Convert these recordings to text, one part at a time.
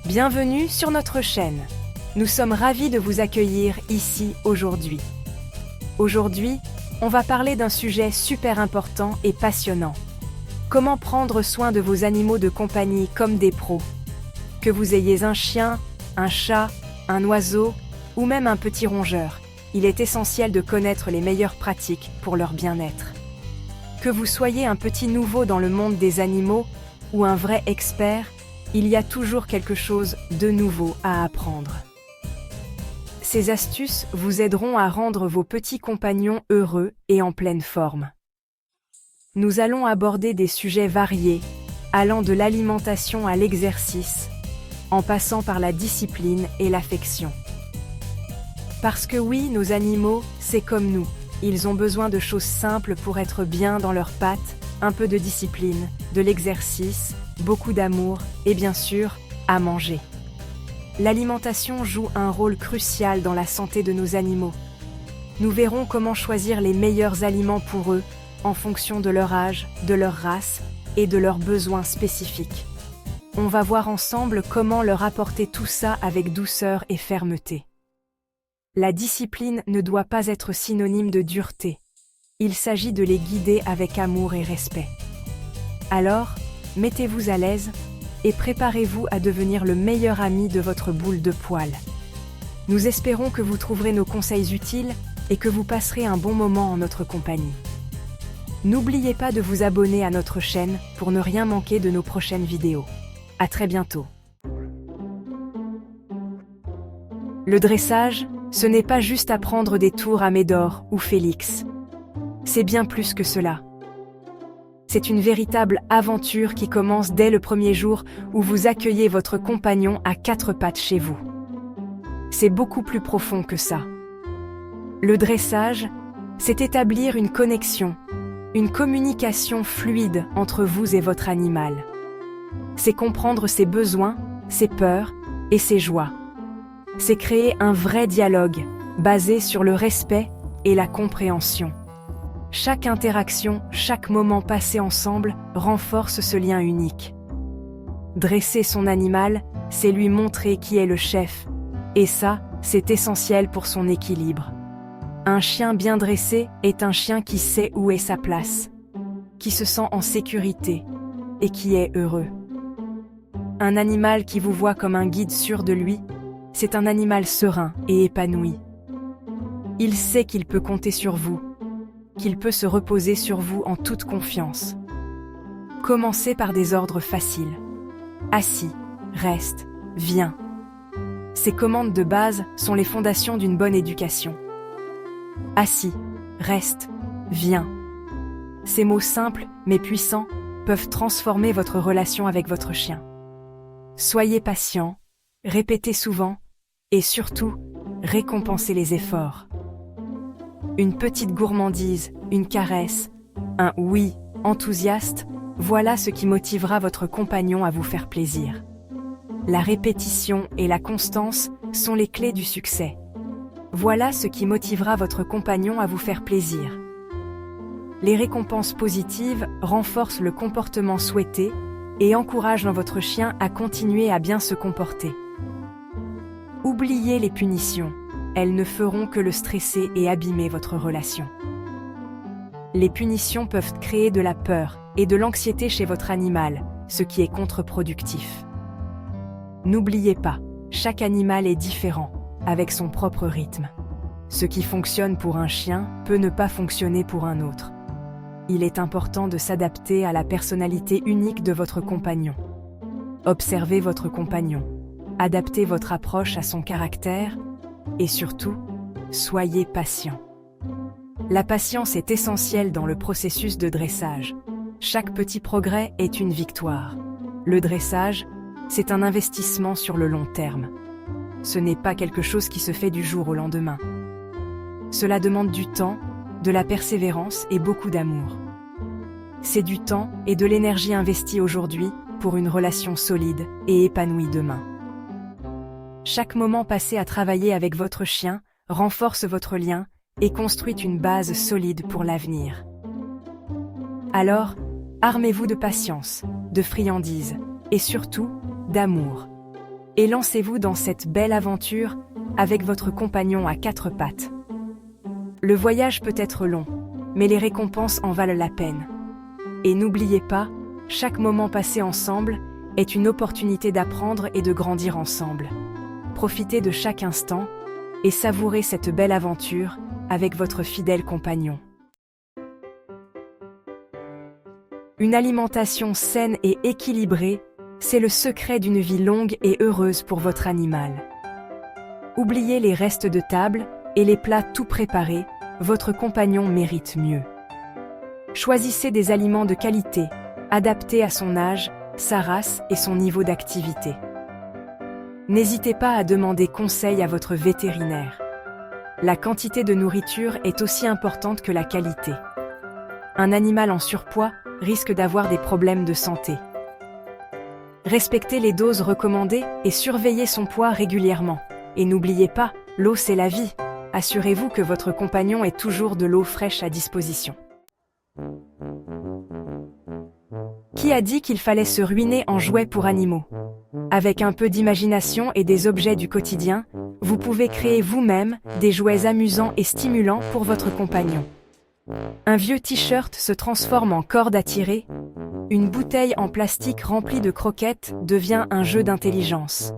Bienvenue sur notre chaîne. Nous sommes ravis de vous accueillir ici aujourd'hui. Aujourd'hui, on va parler d'un sujet super important et passionnant. Comment prendre soin de vos animaux de compagnie comme des pros. Que vous ayez un chien, un chat, un oiseau ou même un petit rongeur, il est essentiel de connaître les meilleures pratiques pour leur bien-être. Que vous soyez un petit nouveau dans le monde des animaux ou un vrai expert, il y a toujours quelque chose de nouveau à apprendre. Ces astuces vous aideront à rendre vos petits compagnons heureux et en pleine forme. Nous allons aborder des sujets variés, allant de l'alimentation à l'exercice, en passant par la discipline et l'affection. Parce que oui, nos animaux, c'est comme nous. Ils ont besoin de choses simples pour être bien dans leurs pattes, un peu de discipline, de l'exercice, beaucoup d'amour et bien sûr, à manger. L'alimentation joue un rôle crucial dans la santé de nos animaux. Nous verrons comment choisir les meilleurs aliments pour eux, en fonction de leur âge, de leur race et de leurs besoins spécifiques. On va voir ensemble comment leur apporter tout ça avec douceur et fermeté. La discipline ne doit pas être synonyme de dureté. Il s'agit de les guider avec amour et respect. Alors, mettez-vous à l'aise et préparez-vous à devenir le meilleur ami de votre boule de poil. Nous espérons que vous trouverez nos conseils utiles et que vous passerez un bon moment en notre compagnie. N'oubliez pas de vous abonner à notre chaîne pour ne rien manquer de nos prochaines vidéos. À très bientôt. Le dressage, ce n'est pas juste apprendre des tours à Médor ou Félix. C'est bien plus que cela. C'est une véritable aventure qui commence dès le premier jour où vous accueillez votre compagnon à quatre pattes chez vous. C'est beaucoup plus profond que ça. Le dressage, c'est établir une connexion, une communication fluide entre vous et votre animal. C'est comprendre ses besoins, ses peurs et ses joies. C'est créer un vrai dialogue basé sur le respect et la compréhension. Chaque interaction, chaque moment passé ensemble renforce ce lien unique. Dresser son animal, c'est lui montrer qui est le chef. Et ça, c'est essentiel pour son équilibre. Un chien bien dressé est un chien qui sait où est sa place, qui se sent en sécurité et qui est heureux. Un animal qui vous voit comme un guide sûr de lui, c'est un animal serein et épanoui. Il sait qu'il peut compter sur vous, qu'il peut se reposer sur vous en toute confiance. Commencez par des ordres faciles. Assis, reste, viens. Ces commandes de base sont les fondations d'une bonne éducation. Assis, reste, viens. Ces mots simples mais puissants peuvent transformer votre relation avec votre chien. Soyez patient, répétez souvent et surtout, récompensez les efforts. Une petite gourmandise, une caresse, un oui enthousiaste, voilà ce qui motivera votre compagnon à vous faire plaisir. La répétition et la constance sont les clés du succès. Voilà ce qui motivera votre compagnon à vous faire plaisir. Les récompenses positives renforcent le comportement souhaité et encouragent votre chien à continuer à bien se comporter. Oubliez les punitions, elles ne feront que le stresser et abîmer votre relation. Les punitions peuvent créer de la peur et de l'anxiété chez votre animal, ce qui est contre-productif. N'oubliez pas, chaque animal est différent, avec son propre rythme. Ce qui fonctionne pour un chien peut ne pas fonctionner pour un autre. Il est important de s'adapter à la personnalité unique de votre compagnon. Observez votre compagnon. Adaptez votre approche à son caractère et surtout, soyez patient. La patience est essentielle dans le processus de dressage. Chaque petit progrès est une victoire. Le dressage, c'est un investissement sur le long terme. Ce n'est pas quelque chose qui se fait du jour au lendemain. Cela demande du temps, de la persévérance et beaucoup d'amour. C'est du temps et de l'énergie investie aujourd'hui pour une relation solide et épanouie demain. Chaque moment passé à travailler avec votre chien renforce votre lien et construit une base solide pour l'avenir. Alors, armez-vous de patience, de friandise et surtout d'amour. et lancez-vous dans cette belle aventure avec votre compagnon à quatre pattes. Le voyage peut être long, mais les récompenses en valent la peine. Et n'oubliez pas, chaque moment passé ensemble est une opportunité d'apprendre et de grandir ensemble. Profitez de chaque instant et savourez cette belle aventure avec votre fidèle compagnon. Une alimentation saine et équilibrée, c'est le secret d'une vie longue et heureuse pour votre animal. Oubliez les restes de table et les plats tout préparés, votre compagnon mérite mieux. Choisissez des aliments de qualité, adaptés à son âge, sa race et son niveau d'activité. N'hésitez pas à demander conseil à votre vétérinaire. La quantité de nourriture est aussi importante que la qualité. Un animal en surpoids risque d'avoir des problèmes de santé. Respectez les doses recommandées et surveillez son poids régulièrement. Et n'oubliez pas, l'eau c'est la vie. Assurez-vous que votre compagnon ait toujours de l'eau fraîche à disposition. Qui a dit qu'il fallait se ruiner en jouets pour animaux? Avec un peu d'imagination et des objets du quotidien, vous pouvez créer vous-même des jouets amusants et stimulants pour votre compagnon. Un vieux t-shirt se transforme en corde à tirer, une bouteille en plastique remplie de croquettes devient un jeu d'intelligence,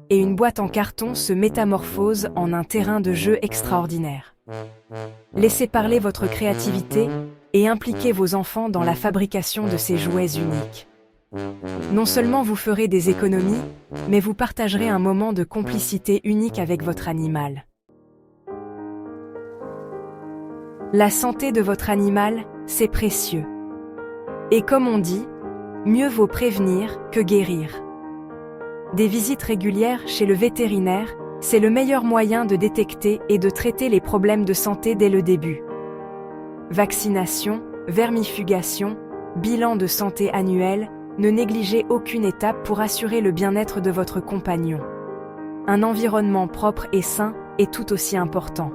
et une boîte en carton se métamorphose en un terrain de jeu extraordinaire. Laissez parler votre créativité et impliquez vos enfants dans la fabrication de ces jouets uniques. Non seulement vous ferez des économies, mais vous partagerez un moment de complicité unique avec votre animal. La santé de votre animal, c'est précieux. Et comme on dit, mieux vaut prévenir que guérir. Des visites régulières chez le vétérinaire, c'est le meilleur moyen de détecter et de traiter les problèmes de santé dès le début. Vaccination, vermifugation, bilan de santé annuel, ne négligez aucune étape pour assurer le bien-être de votre compagnon. Un environnement propre et sain est tout aussi important.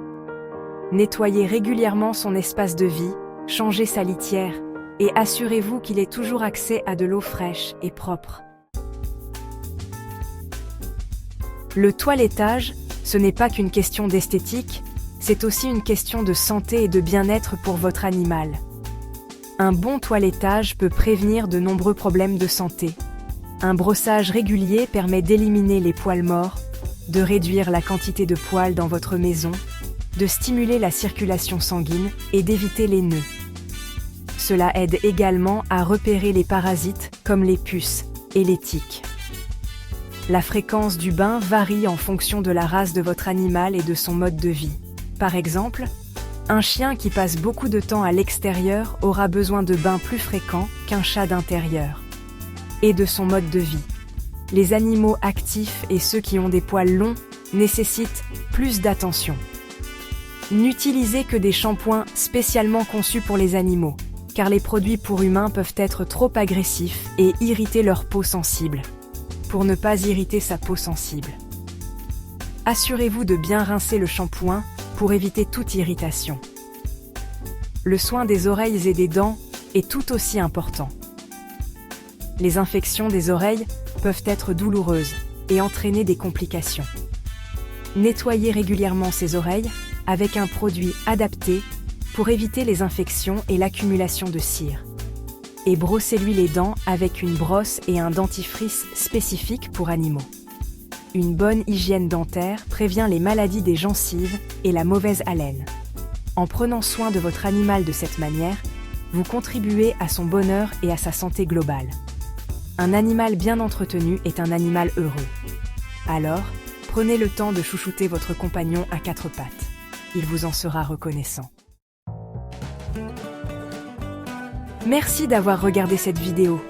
Nettoyez régulièrement son espace de vie, changez sa litière et assurez-vous qu'il ait toujours accès à de l'eau fraîche et propre. Le toilettage, ce n'est pas qu'une question d'esthétique, c'est aussi une question de santé et de bien-être pour votre animal. Un bon toilettage peut prévenir de nombreux problèmes de santé. Un brossage régulier permet d'éliminer les poils morts, de réduire la quantité de poils dans votre maison, de stimuler la circulation sanguine et d'éviter les nœuds. Cela aide également à repérer les parasites comme les puces et les tiques. La fréquence du bain varie en fonction de la race de votre animal et de son mode de vie. Par exemple, un chien qui passe beaucoup de temps à l'extérieur aura besoin de bains plus fréquents qu'un chat d'intérieur. Et de son mode de vie. Les animaux actifs et ceux qui ont des poils longs nécessitent plus d'attention. N'utilisez que des shampoings spécialement conçus pour les animaux, car les produits pour humains peuvent être trop agressifs et irriter leur peau sensible. Pour ne pas irriter sa peau sensible, assurez-vous de bien rincer le shampoing pour éviter toute irritation. Le soin des oreilles et des dents est tout aussi important. Les infections des oreilles peuvent être douloureuses et entraîner des complications. Nettoyez régulièrement ses oreilles avec un produit adapté pour éviter les infections et l'accumulation de cire. Et brossez-lui les dents avec une brosse et un dentifrice spécifiques pour animaux. Une bonne hygiène dentaire prévient les maladies des gencives et la mauvaise haleine. En prenant soin de votre animal de cette manière, vous contribuez à son bonheur et à sa santé globale. Un animal bien entretenu est un animal heureux. Alors, prenez le temps de chouchouter votre compagnon à quatre pattes. Il vous en sera reconnaissant. Merci d'avoir regardé cette vidéo.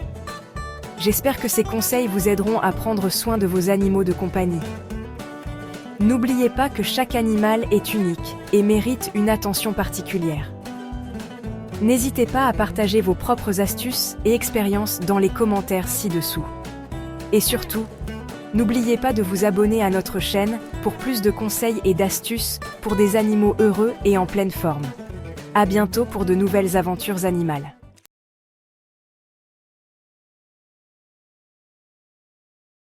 J'espère que ces conseils vous aideront à prendre soin de vos animaux de compagnie. N'oubliez pas que chaque animal est unique et mérite une attention particulière. N'hésitez pas à partager vos propres astuces et expériences dans les commentaires ci-dessous. Et surtout, n'oubliez pas de vous abonner à notre chaîne pour plus de conseils et d'astuces pour des animaux heureux et en pleine forme. À bientôt pour de nouvelles aventures animales.